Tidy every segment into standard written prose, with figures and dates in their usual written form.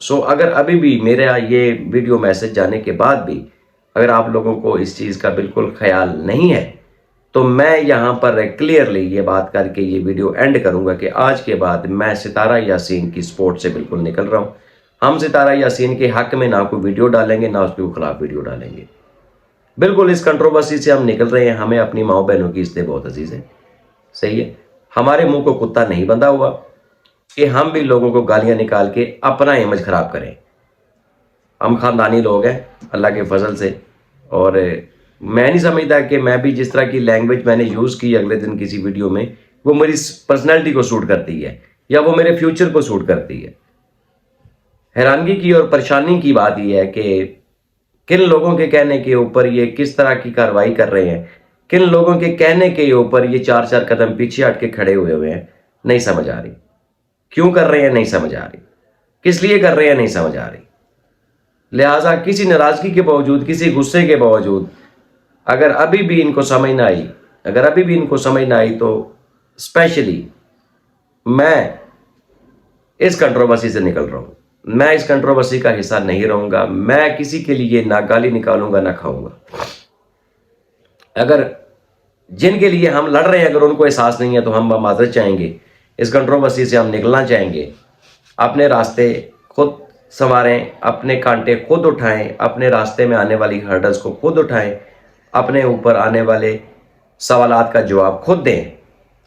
اگر ابھی بھی میرا یہ ویڈیو میسج جانے کے بعد بھی اگر آپ لوگوں کو اس چیز کا بالکل خیال نہیں ہے تو میں یہاں پر کلیئرلی یہ بات کر کے یہ ویڈیو اینڈ کروں گا کہ آج کے بعد میں ستارہ یاسین کی سپورٹ سے بالکل نکل رہا ہوں. ہم ستارہ یاسین کے حق میں نہ کوئی ویڈیو ڈالیں گے، نہ اس کے خلاف ویڈیو ڈالیں گے. بالکل اس کنٹروورسی سے ہم نکل رہے ہیں. ہمیں اپنی ماؤں بہنوں کی عزتیں بہت عزیز ہیں. صحیح ہے، ہمارے منہ کو کتا نہیں بندھا ہوا کہ ہم بھی لوگوں کو گالیاں نکال کے اپنا امیج خراب کریں. ہم خاندانی لوگ ہیں اللہ کے فضل سے، اور میں نہیں سمجھتا کہ میں بھی جس طرح کی لینگویج میں نے یوز کی اگلے دن کسی ویڈیو میں وہ میری پرسنالٹی کو سوٹ کرتی ہے یا وہ میرے فیوچر کو سوٹ کرتی ہے. حیرانگی کی اور پریشانی کی بات یہ ہے کہ کن لوگوں کے کہنے کے اوپر یہ کس طرح کی کارروائی کر رہے ہیں، کن لوگوں کے کہنے کے اوپر یہ 4 قدم پیچھے ہٹ کے کھڑے ہوئے ہیں. نہیں سمجھ آ رہی کیوں کر رہے ہیں، نہیں سمجھ آ رہی کس لیے کر رہے ہیں، نہیں سمجھ آ رہی. لہٰذا کسی ناراضگی کے باوجود، کسی غصے کے باوجود اگر ابھی بھی ان کو سمجھ نہ آئی تو اسپیشلی میں اس کنٹروورسی سے نکل رہا ہوں. میں اس کنٹروورسی کا حصہ نہیں رہوں گا. میں کسی کے لیے نہ گالی نکالوں گا نہ کھاؤں گا. اگر جن کے لیے ہم لڑ رہے ہیں اگر ان کو احساس نہیں ہے تو ہم معذرت چاہیں گے. اس کنٹروورسی سے ہم نکلنا چاہیں گے. اپنے راستے خود سنواریں، اپنے کانٹے خود اٹھائیں، اپنے راستے میں آنے والی ہرڈلز کو خود اٹھائیں، اپنے اوپر آنے والے سوالات کا جواب خود دیں.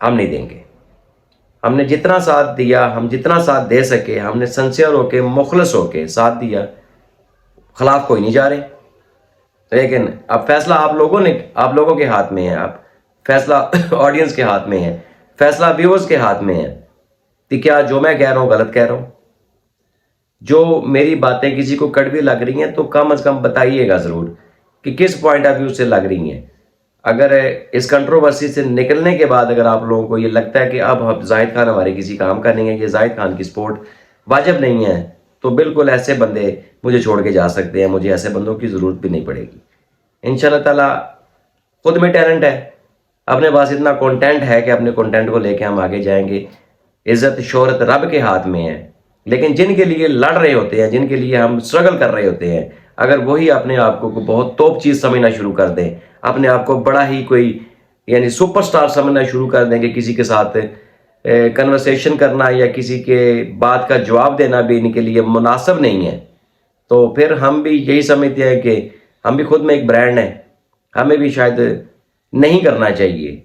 ہم نہیں دیں گے. ہم نے جتنا ساتھ دیا، ہم جتنا ساتھ دے سکے، ہم نے سنسیئر ہو کے، مخلص ہو کے ساتھ دیا. خلاف کوئی نہیں جا رہے. لیکن اب فیصلہ آپ لوگوں کے ہاتھ میں ہے. اب فیصلہ آڈینس کے ہاتھ میں ہے، فیصلہ ویورز کے ہاتھ میں ہے کہ کیا جو میں کہہ رہا ہوں غلط کہہ رہا ہوں. جو میری باتیں کسی کو کڑوی لگ رہی ہیں تو کم از کم بتائیے گا ضرور کہ کس پوائنٹ آف ویو سے لگ رہی ہیں. اگر اس کنٹروورسی سے نکلنے کے بعد اگر آپ لوگوں کو یہ لگتا ہے کہ اب زاہد خان ہمارے کسی کام کا نہیں ہے، یہ زاہد خان کی سپورٹ واجب نہیں ہے، تو بالکل ایسے بندے مجھے چھوڑ کے جا سکتے ہیں. مجھے ایسے بندوں کی ضرورت بھی نہیں پڑے گی. انشاءاللہ تعالیٰ خود میں ٹیلنٹ ہے، اپنے پاس اتنا کنٹینٹ ہے کہ اپنے کنٹینٹ کو لے کے ہم آگے جائیں گے. عزت شہرت رب کے ہاتھ میں ہے. لیکن جن کے لیے لڑ رہے ہوتے ہیں، جن کے لیے ہم سٹرگل کر رہے ہوتے ہیں، اگر وہی اپنے آپ کو بہت توپ چیز سمجھنا شروع کر دیں، اپنے آپ کو بڑا ہی کوئی یعنی سپر سٹار سمجھنا شروع کر دیں کہ کسی کے ساتھ کنورسیشن کرنا یا کسی کے بات کا جواب دینا بھی ان کے لیے مناسب نہیں ہے، تو پھر ہم بھی یہی سمجھتے ہیں کہ ہم بھی خود میں ایک برانڈ ہیں. ہمیں بھی شاید نہیں کرنا چاہیے،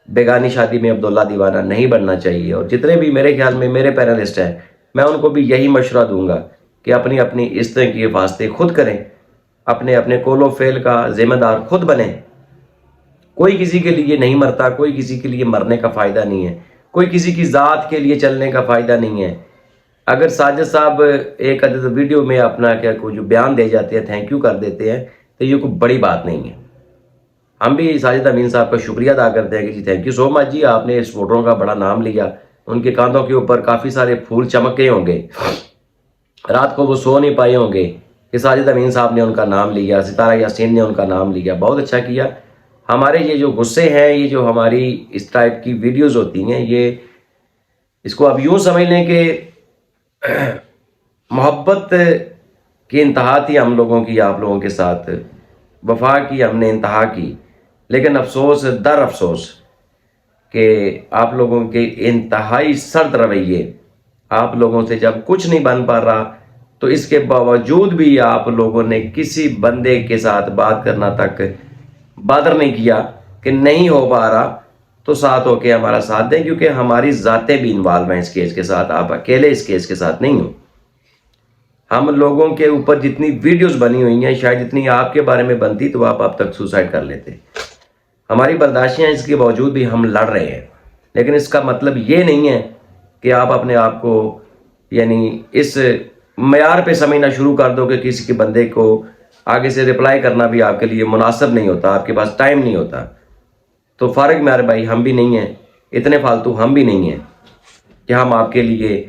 بیگانی شادی میں عبداللہ دیوانہ نہیں بننا چاہیے. اور جتنے بھی میرے خیال میں میرے پینلسٹ ہیں میں ان کو بھی یہی مشورہ دوں گا کہ اپنی عزتیں کی حفاظتیں خود کریں، اپنے قول و فعل کا ذمہ دار خود بنیں. کوئی کسی کے لیے نہیں مرتا، کوئی کسی کے لیے مرنے کا فائدہ نہیں ہے، کوئی کسی کی ذات کے لیے چلنے کا فائدہ نہیں ہے. اگر ساجد صاحب ایک عدد ویڈیو میں اپنا کوئی جو بیان دے جاتے ہیں، تھینک یو کر دیتے ہیں، تو یہ کوئی بڑی بات نہیں ہے. ہم بھی ساجد امین صاحب کا شکریہ ادا کرتے ہیں کہ جی تھینک یو سو مچ جی، آپ نے اس ووٹروں کا بڑا نام لیا. ان کے کاندھوں کے اوپر کافی سارے پھول چمکے ہوں گے، رات کو وہ سو نہیں پائے ہوں گے کہ ساجد امین صاحب نے ان کا نام لیا، ستارہ یاسین نے ان کا نام لیا. بہت اچھا کیا. ہمارے یہ جو غصے ہیں، یہ جو ہماری اس ٹائپ کی ویڈیوز ہوتی ہیں، یہ اس کو اب یوں سمجھ لیں کہ محبت کی انتہا تھی ہم لوگوں کی آپ لوگوں کے ساتھ، وفا کی ہم نے انتہا کی. لیکن افسوس در افسوس کہ آپ لوگوں کے انتہائی سرد رویے، آپ لوگوں سے جب کچھ نہیں بن پا رہا تو اس کے باوجود بھی آپ لوگوں نے کسی بندے کے ساتھ بات کرنا تک بادر نہیں کیا کہ نہیں ہو پا رہا تو ساتھ ہو کے ہمارا ساتھ دیں، کیونکہ ہماری ذاتیں بھی انوالو ہیں اس کیس کے ساتھ. آپ اکیلے اس کیس کے ساتھ نہیں ہو. ہم لوگوں کے اوپر جتنی ویڈیوز بنی ہوئی ہیں، شاید جتنی آپ کے بارے میں بنتی تو آپ اب تک سوسائڈ کر لیتے. ہماری برداشتیں ہیں، اس کے باوجود بھی ہم لڑ رہے ہیں. لیکن اس کا مطلب یہ نہیں ہے کہ آپ اپنے آپ کو یعنی اس معیار پہ سمجھنا شروع کر دو کہ کسی کے بندے کو آگے سے رپلائی کرنا بھی آپ کے لیے مناسب نہیں ہوتا، آپ کے پاس ٹائم نہیں ہوتا. تو فارغ میارے بھائی ہم بھی نہیں ہیں، اتنے فالتو ہم بھی نہیں ہیں کہ ہم آپ کے لیے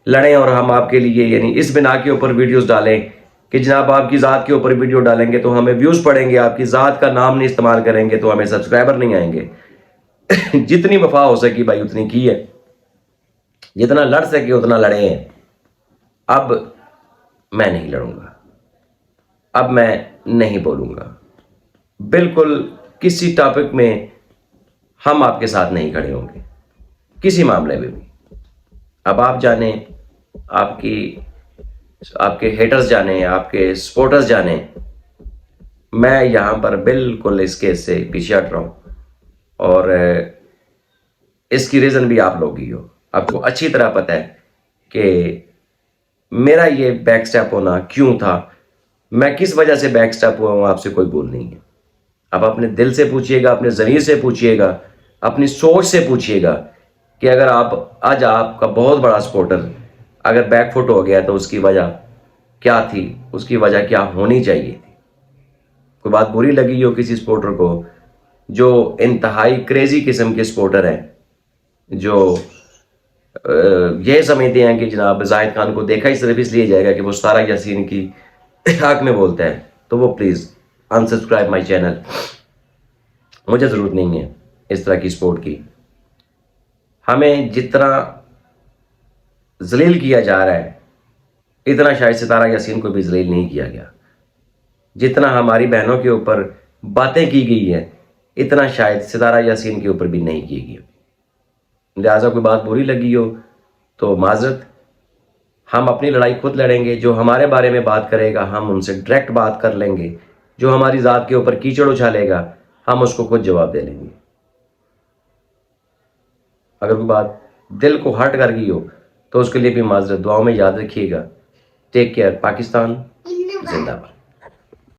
لڑیں اور ہم آپ کے لیے یعنی اس بنا کے اوپر ویڈیوز ڈالیں کہ جناب آپ کی ذات کے اوپر ویڈیو ڈالیں گے تو ہمیں ویوز پڑیں گے، آپ کی ذات کا نام نہیں استعمال کریں گے تو ہمیں سبسکرائبر نہیں آئیں گے. جتنی وفا ہو سکی بھائی اتنی کی ہے، جتنا لڑ سکے اتنا لڑے ہیں. اب میں نہیں لڑوں گا، اب میں نہیں بولوں گا، بالکل کسی ٹاپک میں ہم آپ کے ساتھ نہیں کھڑے ہوں گے، کسی معاملے میں بھی۔ اب آپ جانیں، آپ کے ہیٹرز جانیں، آپ کے سپورٹرز جانیں، میں یہاں پر بالکل اس کیس سے پیچھے ہٹ رہا ہوں، اور اس کی ریزن بھی آپ لوگ ہی ہو۔ آپ کو اچھی طرح پتہ ہے کہ میرا یہ بیک سٹیپ ہونا کیوں تھا، میں کس وجہ سے بیک سٹیپ ہوا ہوں، آپ سے کوئی بول نہیں ہے۔ آپ اپنے دل سے پوچھئے گا، اپنے ضمیر سے پوچھئے گا، اپنی سوچ سے پوچھئے گا کہ اگر آج آپ کا بہت بڑا سپورٹر اگر بیک فٹ ہو گیا تو اس کی وجہ کیا تھی، اس کی وجہ کیا ہونی چاہیے تھی۔ کوئی بات بری لگی ہو کسی سپورٹر کو جو انتہائی کریزی قسم کے سپورٹر ہیں، جو یہ سمجھتے ہیں کہ جناب زاہد خان کو دیکھا ہی صرف اس لیے جائے گا کہ وہ ستارہ یاسین کی حق میں بولتا ہے، تو وہ پلیز انسبسکرائب مائی چینل۔ مجھے ضرورت نہیں ہے اس طرح کی سپورٹ کی۔ ہمیں جتنا ذلیل کیا جا رہا ہے اتنا شاید ستارہ یاسین کو بھی ذلیل نہیں کیا گیا، جتنا ہماری بہنوں کے اوپر باتیں کی گئی ہیں اتنا شاید ستارہ یاسین کے اوپر بھی نہیں کی گئی۔ لہٰذا کوئی بات بری لگی ہو تو معذرت، ہم اپنی لڑائی خود لڑیں گے۔ جو ہمارے بارے میں بات کرے گا ہم ان سے ڈائریکٹ بات کر لیں گے، جو ہماری ذات کے اوپر کیچڑ اچھالے گا ہم اس کو خود جواب دے لیں گے۔ اگر کوئی بات دل کو ہرٹ کر گئی ہو تو اس کے لیے بھی معذرت، دعاؤں میں یاد رکھیے گا۔ ٹیک کیئر، پاکستان زندہ باد۔